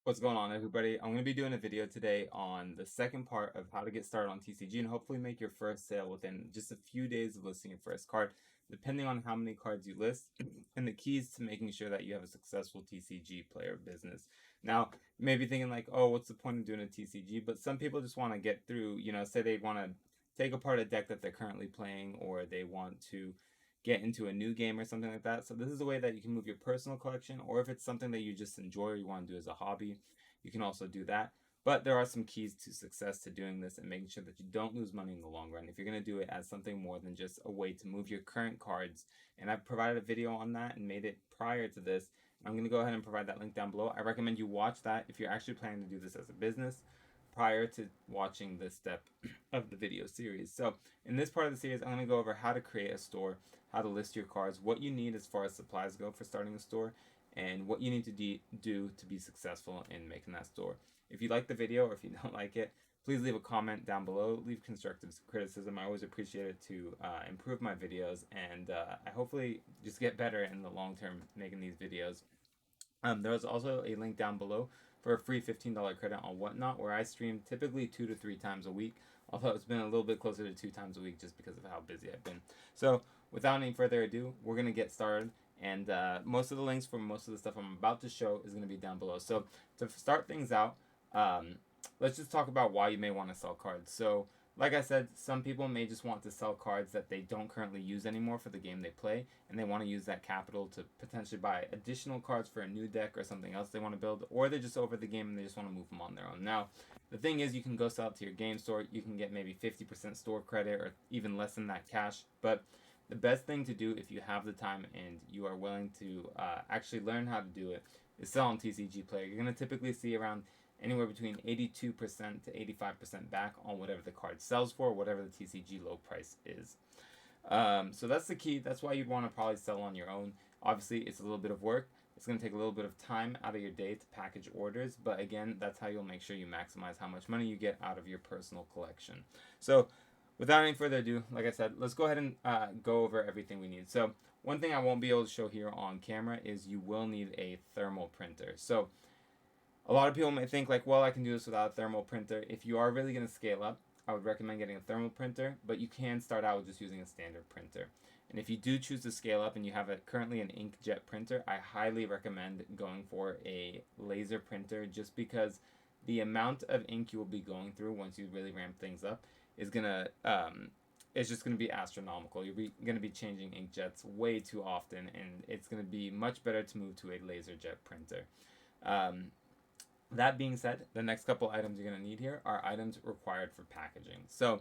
What's going on, everybody? I'm going to be doing a video today on the second part of how to get started on TCG and hopefully make your first sale within just a few days of listing your first card, depending on how many cards you list, and the keys to making sure that you have a successful TCG player business. Now, you may be thinking like, oh, what's the point of doing a TCG? But some people just want to get through, say they want to take apart a deck that they're currently playing, or they want to get into a new game or something like that. So this is a way that you can move your personal collection, or if it's something that you just enjoy or you want to do as a hobby, you can also do that. But there are some keys to success to doing this and making sure that you don't lose money in the long run if you're going to do it as something more than just a way to move your current cards. And I've provided a video on that and made it prior to this. I'm going to go ahead and provide that link down below. I recommend you watch that if you're actually planning to do this as a business prior to watching this step of the video series. So in this part of the series, I'm going to go over how to create a store, how to list your cards, what you need as far as supplies go for starting a store, and what you need to do to be successful in making that store. If you like the video or if you don't like it, please leave a comment down below. Leave constructive criticism. I always appreciate it to improve my videos, and I hopefully just get better in the long term making these videos. There's also a link down below for a free $15 credit on Whatnot, where I stream typically 2 to 3 times a week, although it's been a little bit closer to 2 times a week just because of how busy I've been. So without any further ado, we're going to get started, and most of the links for most of the stuff I'm about to show is going to be down below. So to start things out, let's just talk about why you may want to sell cards. So like I said, some people may just want to sell cards that they don't currently use anymore for the game they play, and they want to use that capital to potentially buy additional cards for a new deck or something else they want to build, or they're just over the game and they just want to move them on their own. Now, the thing is, you can go sell it to your game store, you can get maybe 50% store credit or even less than that cash, but the best thing to do if you have the time and you are willing to actually learn how to do it is sell on TCG Player. You're going to typically see around anywhere between 82% to 85% back on whatever the card sells for, whatever the TCG low price is. So that's the key. That's why you'd want to probably sell on your own. Obviously, it's a little bit of work. It's going to take a little bit of time out of your day to package orders, but again, that's how you'll make sure you maximize how much money you get out of your personal collection. So without any further ado, like I said, let's go ahead and go over everything we need. So one thing I won't be able to show here on camera is you will need a thermal printer. So a lot of people may think like, well, I can do this without a thermal printer. If you are really going to scale up, I would recommend getting a thermal printer, but you can start out with just using a standard printer. And if you do choose to scale up and you have currently an inkjet printer, I highly recommend going for a laser printer, just because the amount of ink you will be going through once you really ramp things up is gonna it's just going to be astronomical. You're going to be changing inkjets way too often, and it's going to be much better to move to a laser jet printer. That being said, the next couple items you're going to need here are items required for packaging. So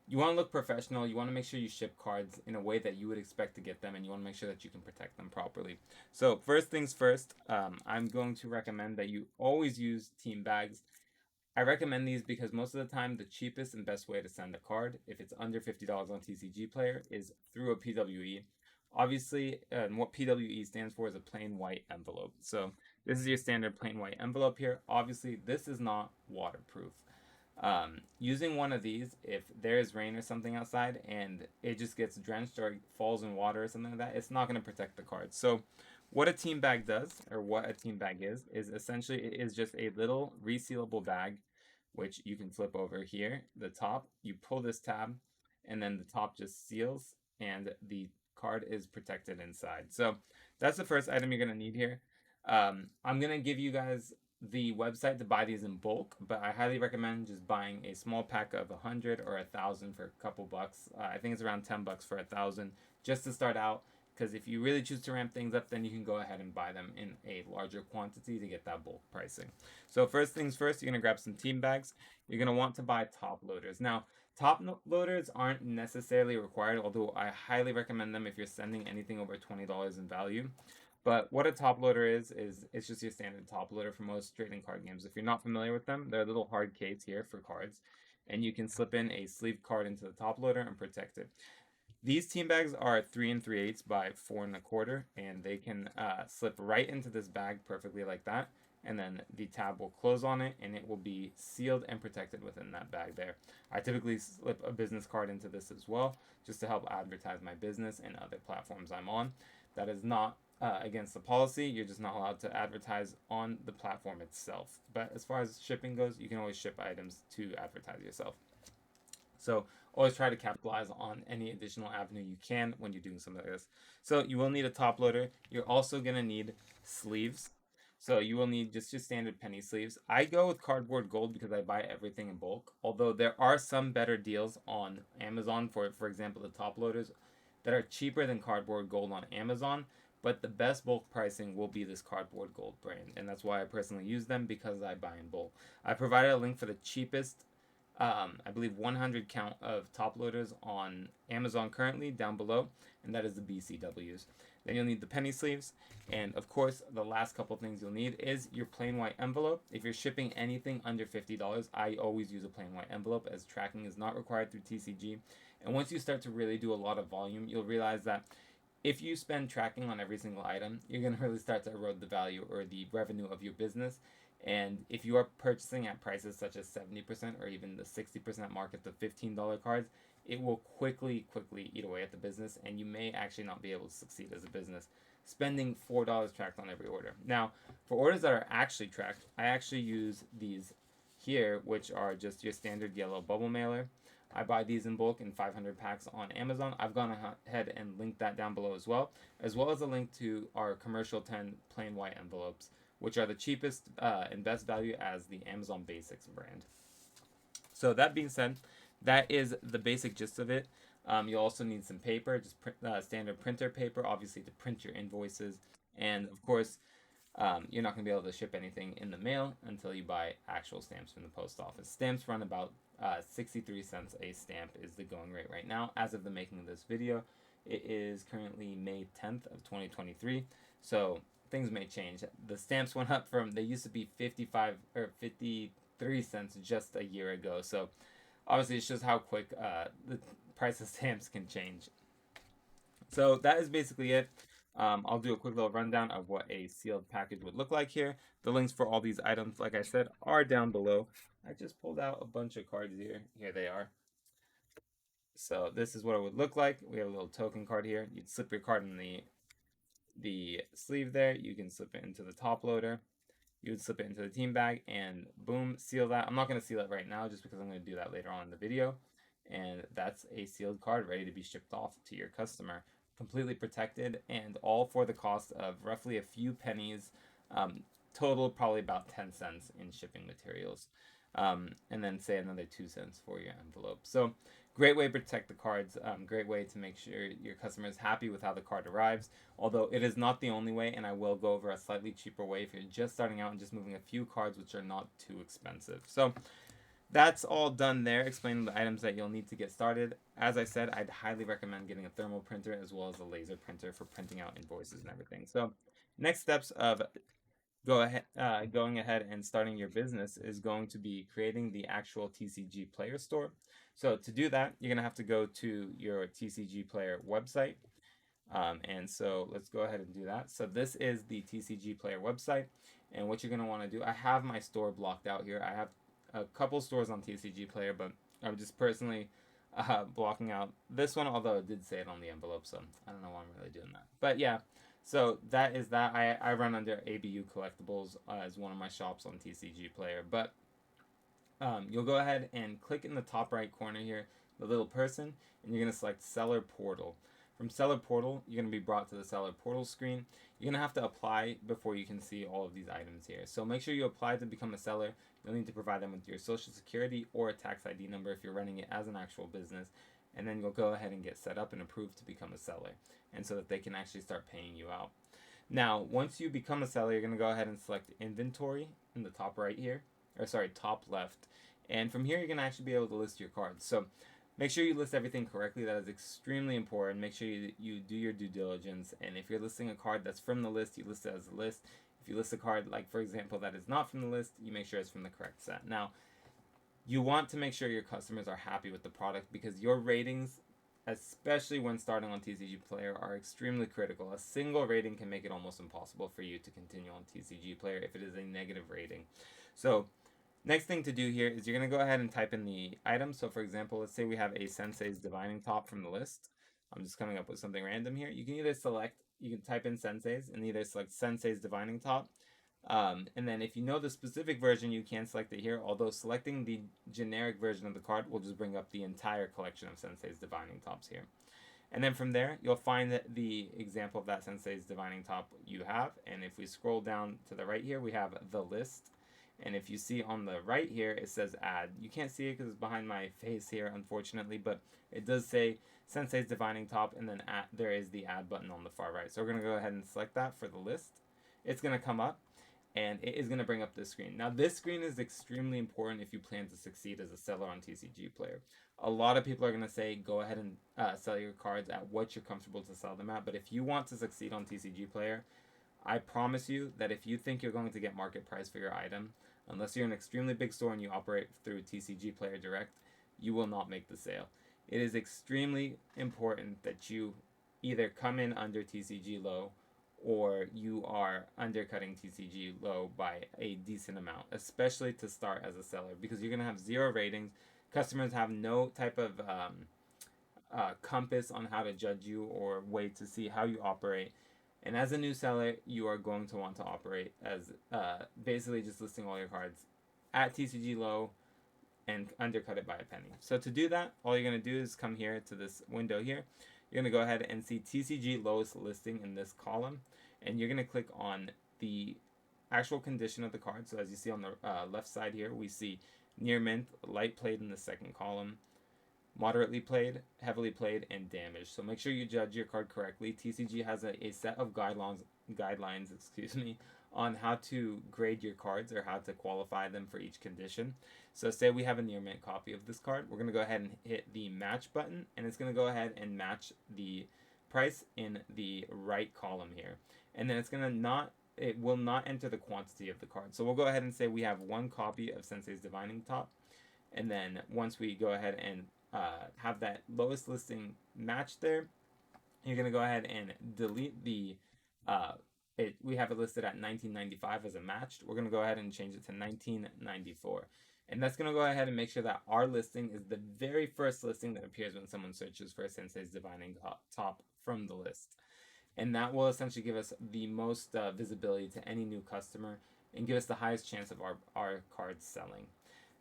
you want to look professional. You want to make sure you ship cards in a way that you would expect to get them, and you want to make sure that you can protect them properly. So first things first, I'm going to recommend that you always use team bags. I recommend these because most of the time the cheapest and best way to send a card, if it's under $50 on TCG Player, is through a PWE. Obviously, what PWE stands for is a plain white envelope. So this is your standard plain white envelope here. Obviously, this is not waterproof. Using one of these, if there is rain or something outside and it just gets drenched or falls in water or something like that, it's not going to protect the card. So what a team bag does, or what a team bag is essentially it is just a little resealable bag, which you can flip over here. The top, you pull this tab, and then the top just seals, and the card is protected inside. So that's the first item you're going to need here. I'm going to give you guys the website to buy these in bulk, but I highly recommend just buying a small pack of 100 or 1,000 for a couple bucks. I think it's around 10 bucks for 1,000 just to start out, because if you really choose to ramp things up, then you can go ahead and buy them in a larger quantity to get that bulk pricing. So first things first, you're going to grab some team bags. You're going to want to buy top loaders. Now, top loaders aren't necessarily required, although I highly recommend them if you're sending anything over $20 in value. But what a top loader is it's just your standard top loader for most trading card games. If you're not familiar with them, they're a little hard case here for cards, and you can slip in a sleeved card into the top loader and protect it. These team bags are 3 3/8 by 4 1/4, and they can slip right into this bag perfectly like that. And then the tab will close on it, and it will be sealed and protected within that bag there. I typically slip a business card into this as well, just to help advertise my business and other platforms I'm on. That is not against the policy. You're just not allowed to advertise on the platform itself. But as far as shipping goes, you can always ship items to advertise yourself. So always try to capitalize on any additional avenue you can when you're doing something like this. So you will need a top loader. You're also going to need sleeves. So you will need just your standard penny sleeves. I go with cardboard gold because I buy everything in bulk. Although there are some better deals on Amazon for example, the top loaders that are cheaper than cardboard gold on Amazon. But the best bulk pricing will be this cardboard gold brand, and that's why I personally use them because I buy in bulk. I provided a link for the cheapest I believe 100 count of top loaders on Amazon currently down below, and that is the BCWs. Then you'll need the penny sleeves, and of course, the last couple things you'll need is your plain white envelope. If you're shipping anything under $50, I always use a plain white envelope as tracking is not required through TCG. And once you start to really do a lot of volume, you'll realize that if you spend tracking on every single item, you're going to really start to erode the value or the revenue of your business. And if you are purchasing at prices such as 70% or even the 60% mark at the $15 cards, it will quickly eat away at the business, and you may actually not be able to succeed as a business spending $4 tracked on every order. Now, for orders that are actually tracked, I actually use these here, which are just your standard yellow bubble mailer. I buy these in bulk in 500 packs on Amazon. I've gone ahead and linked that down below as well as a link to our commercial 10 plain white envelopes, which are the cheapest and best value as the Amazon Basics brand. So that being said, that is the basic gist of it. You'll also need some paper, just standard printer paper, obviously to print your invoices, and of course, you're not going to be able to ship anything in the mail until you buy actual stamps from the post office. Stamps run about 63 cents a stamp is the going rate right now. As of the making of this video, it is currently May 10th of 2023. So things may change. The stamps went up from, they used to be 55 or 53 cents just a year ago. So obviously it shows how quick the price of stamps can change. So that is basically it. I'll do a quick little rundown of what a sealed package would look like here. The links for all these items, like I said, are down below. I just pulled out a bunch of cards here. Here they are. So this is what it would look like. We have a little token card here. You'd slip your card in the sleeve there. You can slip it into the top loader. You would slip it into the team bag and boom, seal that. I'm not going to seal it right now just because I'm going to do that later on in the video. And that's a sealed card ready to be shipped off to your customer, completely protected, and all for the cost of roughly a few pennies, total probably about 10 cents in shipping materials, and then say another 2 cents for your envelope. So great way to protect the cards, great way to make sure your customer is happy with how the card arrives, although it is not the only way, and I will go over a slightly cheaper way if you're just starting out and just moving a few cards which are not too expensive. So that's all done there, explaining the items that you'll need to get started. As I said, I'd highly recommend getting a thermal printer as well as a laser printer for printing out invoices and everything. So next steps of going ahead and starting your business is going to be creating the actual TCG Player store. So to do that, you're going to have to go to your TCG Player website. And so let's go ahead and do that. So this is the TCG Player website. And what you're going to want to do, I have my store blocked out here. I have a couple stores on TCG Player, but I'm just personally blocking out this one, although it did say it on the envelope, so I don't know why I'm really doing that. But yeah, so that is that. I run under ABU Collectibles as one of my shops on TCG Player, but you'll go ahead and click in the top right corner here, the little person, and you're going to select Seller Portal. From Seller Portal, you're going to be brought to the Seller Portal screen. You're going to have to apply before you can see all of these items here. So make sure you apply to become a seller. You'll need to provide them with your social security or a tax ID number if you're running it as an actual business. And then you'll go ahead and get set up and approved to become a seller, and so that they can actually start paying you out. Now, once you become a seller, you're going to go ahead and select Inventory in the top right here, or sorry, top left. And from here, you're going to actually be able to list your cards. So make sure you list everything correctly. That is extremely important. Make sure you do your due diligence. And if you're listing a card that's from the list, you list it as a list. If you list a card, like for example, that is not from the list, you make sure it's from the correct set. Now, you want to make sure your customers are happy with the product because your ratings, especially when starting on TCG Player, are extremely critical. A single rating can make it almost impossible for you to continue on TCG Player if it is a negative rating. So next thing to do here is you're going to go ahead and type in the item. So for example, let's say we have a Sensei's Divining Top from the list. I'm just coming up with something random here. You can either select you can type in Sensei's and either select Sensei's Divining Top. And then if you know the specific version, you can select it here, although selecting the generic version of the card will just bring up the entire collection of Sensei's Divining Tops here. And then from there, you'll find that the example of that Sensei's Divining Top you have. And if we scroll down to the right here, we have the list. And if you see on the right here, it says add. You can't see it because it's behind my face here, unfortunately, but it does say Sensei's Divining Top, and then there is the add button on the far right. So we're going to go ahead and select that for the list. It's going to come up, and it is going to bring up this screen. Now, this screen is extremely important if you plan to succeed as a seller on TCGplayer. A lot of people are going to say, go ahead and sell your cards at what you're comfortable to sell them at. But if you want to succeed on TCGplayer, I promise you that if you think you're going to get market price for your item, unless you're an extremely big store and you operate through TCGplayer Direct, you will not make the sale. It is extremely important that you either come in under TCG low or you are undercutting TCG low by a decent amount, especially to start as a seller, because you're going to have 0 ratings. Customers have no type of compass on how to judge you or way to see how you operate. And as a new seller, you are going to want to operate as basically just listing all your cards at TCG low and undercut it by a penny. So to do that, all you're going to do is come here to this window here. You're going to go ahead and see TCG lowest listing in this column. And you're going to click on the actual condition of the card. So as you see on the left side here, we see near mint, light played in the second column, moderately played, heavily played, and damaged. So make sure you judge your card correctly. TCG has a set of guidelines, on how to grade your cards or how to qualify them for each condition. So say we have a near mint copy of this card. We're going to go ahead and hit the match button, and it's going to go ahead and match the price in the right column here. And then it's going to it will not enter the quantity of the card. So we'll go ahead and say we have 1 copy of Sensei's Divining Top. And then once we go ahead and have that lowest listing matched there, you're going to go ahead and delete the, we have it listed at $19.95 as a matched. We're going to go ahead and change it to $19.94. And that's going to go ahead and make sure that our listing is the very first listing that appears when someone searches for Sensei's Divining Top from the list. And that will essentially give us the most visibility to any new customer and give us the highest chance of our cards selling.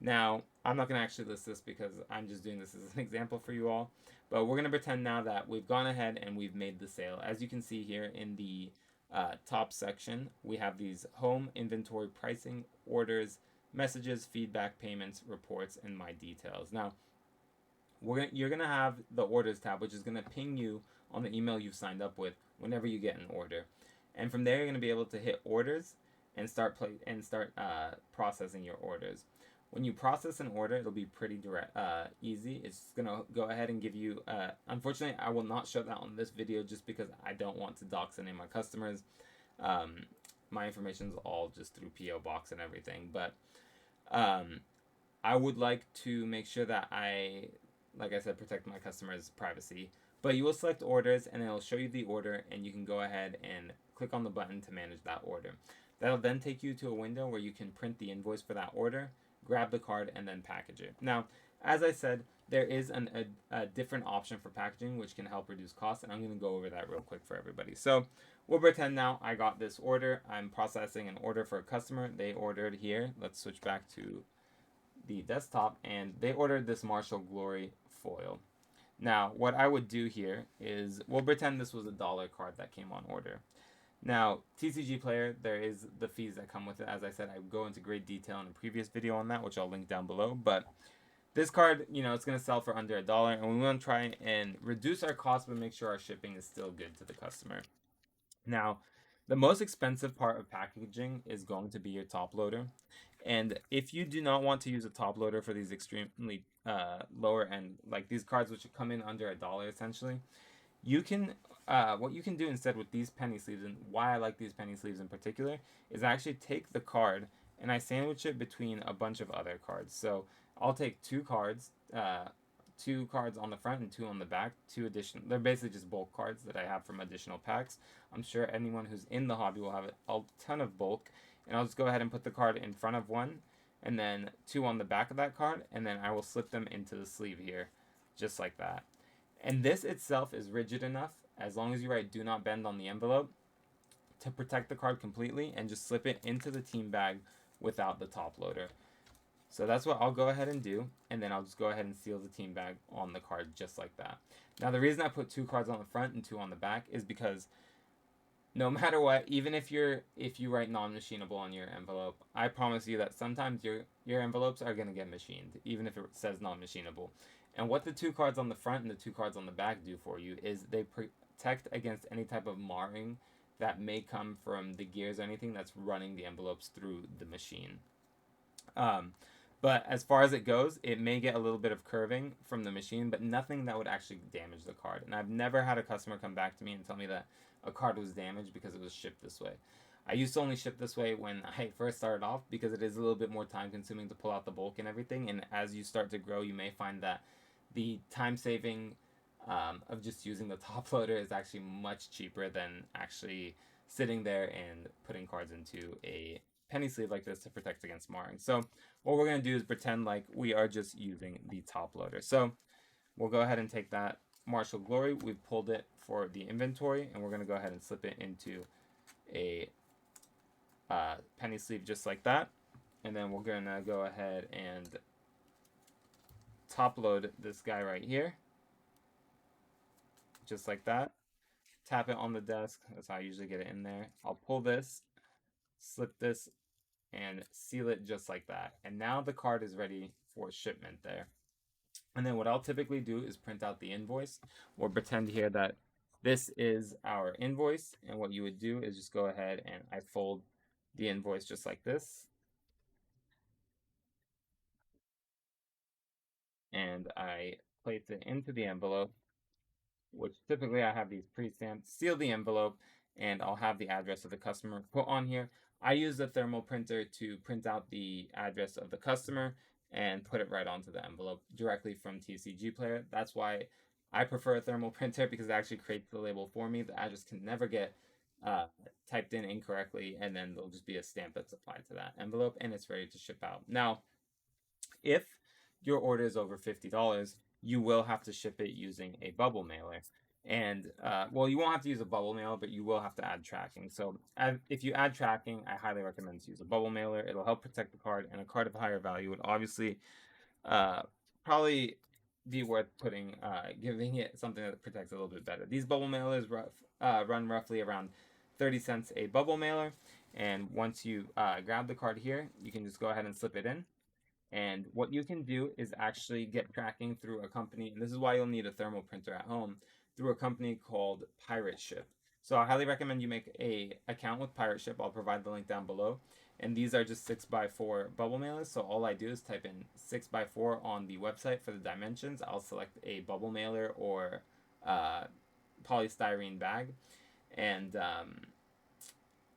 Now, I'm not going to actually list this because I'm just doing this as an example for you all. But we're going to pretend now that we've gone ahead and we've made the sale. As you can see here in the top section, we have these home, inventory, pricing, orders, messages, feedback, payments, reports, and my details. Now, you're going to have the orders tab, which is going to ping you on the email you've signed up with whenever you get an order. And from there, you're going to be able to hit orders and start processing your orders. When you process an order, it'll be pretty easy. It's going to go ahead and give you, unfortunately, I will not show that on this video just because I don't want to dox any of my customers. My information is all just through P.O. Box and everything. But I would like to make sure that like I said, protect my customers' privacy. But you will select orders and it'll show you the order, and you can go ahead and click on the button to manage that order. That'll then take you to a window where you can print the invoice for that order, grab the card, and then package it. Now, as I said, there is a different option for packaging which can help reduce costs, and I'm going to go over that real quick for everybody. So we'll pretend now I got this order. I'm processing an order for a customer. They ordered here. Let's switch back to the desktop, and they ordered this Martial Glory foil. Now, what I would do here is, we'll pretend this was a $1 card that came on order. Now, TCGplayer, there is the fees that come with it. As I said, I go into great detail in a previous video on that, which I'll link down below. But this card, it's going to sell for under $1, and we want to try and reduce our costs, but make sure our shipping is still good to the customer. Now, the most expensive part of packaging is going to be your top loader. And if you do not want to use a top loader for these extremely lower end, like these cards which come in under $1 essentially, you can, what you can do instead with these penny sleeves, and why I like these penny sleeves in particular, is I actually take the card and I sandwich it between a bunch of other cards. So I'll take 2 cards, 2 cards on the front and 2 on the back, 2 additional, they're basically just bulk cards that I have from additional packs. I'm sure anyone who's in the hobby will have a ton of bulk. And I'll just go ahead and put the card in front of one, and then 2 on the back of that card, and then I will slip them into the sleeve here, just like that. And this itself is rigid enough as long as you write "do not bend" on the envelope, to protect the card completely, and just slip it into the team bag without the top loader. So that's what I'll go ahead and do, and then I'll just go ahead and seal the team bag on the card just like that. Now the reason I put 2 cards on the front and 2 on the back is because no matter what, even if you write non-machinable on your envelope, I promise you that sometimes your envelopes are gonna get machined, even if it says non-machinable. And what the 2 cards on the front and the 2 cards on the back do for you is they protect against any type of marring that may come from the gears or anything that's running the envelopes through the machine. But as far as it goes, it may get a little bit of curving from the machine, but nothing that would actually damage the card. And I've never had a customer come back to me and tell me that a card was damaged because it was shipped this way. I used to only ship this way when I first started off because it is a little bit more time consuming to pull out the bulk and everything. And as you start to grow, you may find that the time saving of just using the top loader is actually much cheaper than actually sitting there and putting cards into a penny sleeve like this to protect against marring. So what we're going to do is pretend like we are just using the top loader. So we'll go ahead and take that Martial Glory. We've pulled it for the inventory, and we're going to go ahead and slip it into a penny sleeve just like that. And then we're going to go ahead and top load this guy right here. Just like that. Tap it on the desk. That's how I usually get it in there. I'll pull this, slip this, and seal it just like that. And now the card is ready for shipment there. And then what I'll typically do is print out the invoice. We'll pretend here that this is our invoice. And what you would do is just go ahead and I fold the invoice just like this. And I place it into the envelope, which typically I have these pre-stamped, seal the envelope, and I'll have the address of the customer put on here. I use the thermal printer to print out the address of the customer and put it right onto the envelope directly from TCGplayer. That's why I prefer a thermal printer, because it actually creates the label for me. The address can never get typed in incorrectly, and then there'll just be a stamp that's applied to that envelope, and it's ready to ship out. Now, if your order is over $50, you will have to ship it using a bubble mailer. And well, you won't have to use a bubble mailer, but you will have to add tracking. So if you add tracking, I highly recommend to use a bubble mailer. It'll help protect the card, and a card of higher value would obviously probably be worth giving it something that protects a little bit better. These bubble mailers run roughly around 30 cents a bubble mailer. And once you grab the card here, you can just go ahead and slip it in. And what you can do is actually get tracking through a company, and this is why you'll need a thermal printer at home, through a company called Pirate Ship. So I highly recommend you make a account with Pirate Ship. I'll provide the link down below. And these are just 6x4 bubble mailers. So all I do is type in 6x4 on the website for the dimensions. I'll select a bubble mailer or polystyrene bag. And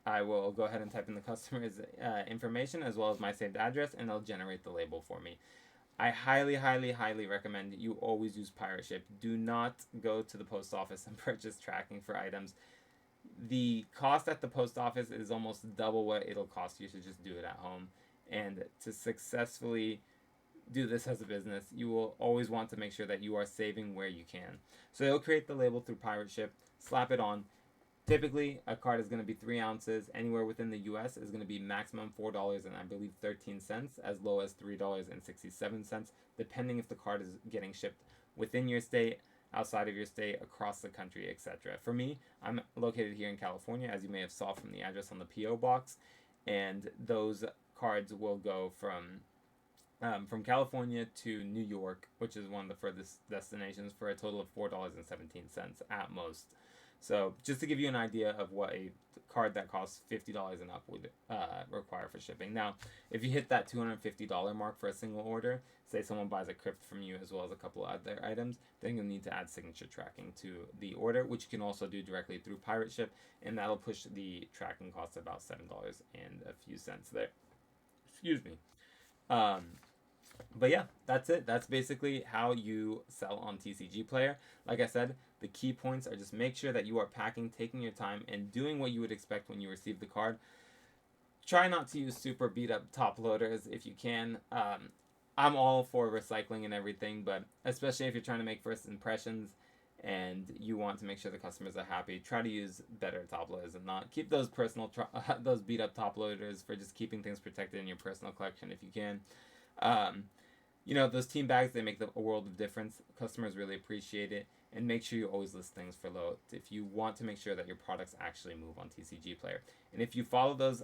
I will go ahead and type in the customer's information as well as my saved address, and they'll generate the label for me. I highly, highly, highly recommend you always use Pirate Ship. Do not go to the post office and purchase tracking for items. The cost at the post office is almost double what it'll cost you to just do it at home. And to successfully do this as a business, you will always want to make sure that you are saving where you can. So they'll create the label through Pirate Ship, slap it on. Typically, a card is going to be 3 ounces. Anywhere within the US is going to be maximum $4 and I believe 13 cents, as low as $3.67, depending if the card is getting shipped within your state, outside of your state, across the country, etc. For me, I'm located here in California, as you may have saw from the address on the P.O. box, and those cards will go from California to New York, which is one of the furthest destinations, for a total of $4.17 at most. So just to give you an idea of what a card that costs $50 and up would require for shipping. Now, if you hit that $250 mark for a single order, say someone buys a crypt from you as well as a couple other items, then you'll need to add signature tracking to the order, which you can also do directly through Pirate Ship, and that'll push the tracking cost to about $7 and a few cents there. Excuse me. But yeah, that's it. That's basically how you sell on TCGplayer. Like I said, the key points are just make sure that you are packing, taking your time, and doing what you would expect when you receive the card. Try not to use super beat up top loaders if you can. I'm all for recycling and everything, but especially if you're trying to make first impressions, and you want to make sure the customers are happy, try to use better top loaders and not keep those those beat up top loaders for just keeping things protected in your personal collection if you can. Um, those team bags, they make a world of difference. Customers really appreciate it. And make sure you always list things for low if you want to make sure that your products actually move on TCG Player. And if you follow those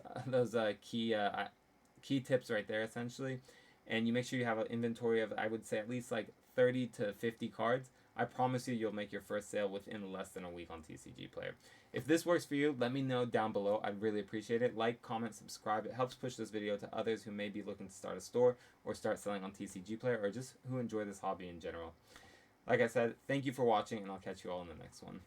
key tips right there, essentially, and you make sure you have an inventory of, I would say, at least like 30 to 50 cards, I promise you'll make your first sale within less than a week on TCG Player. If this works for you, let me know down below. I'd really appreciate it. Like, comment, subscribe. It helps push this video to others who may be looking to start a store or start selling on TCG Player, or just who enjoy this hobby in general. Like I said, thank you for watching, and I'll catch you all in the next one.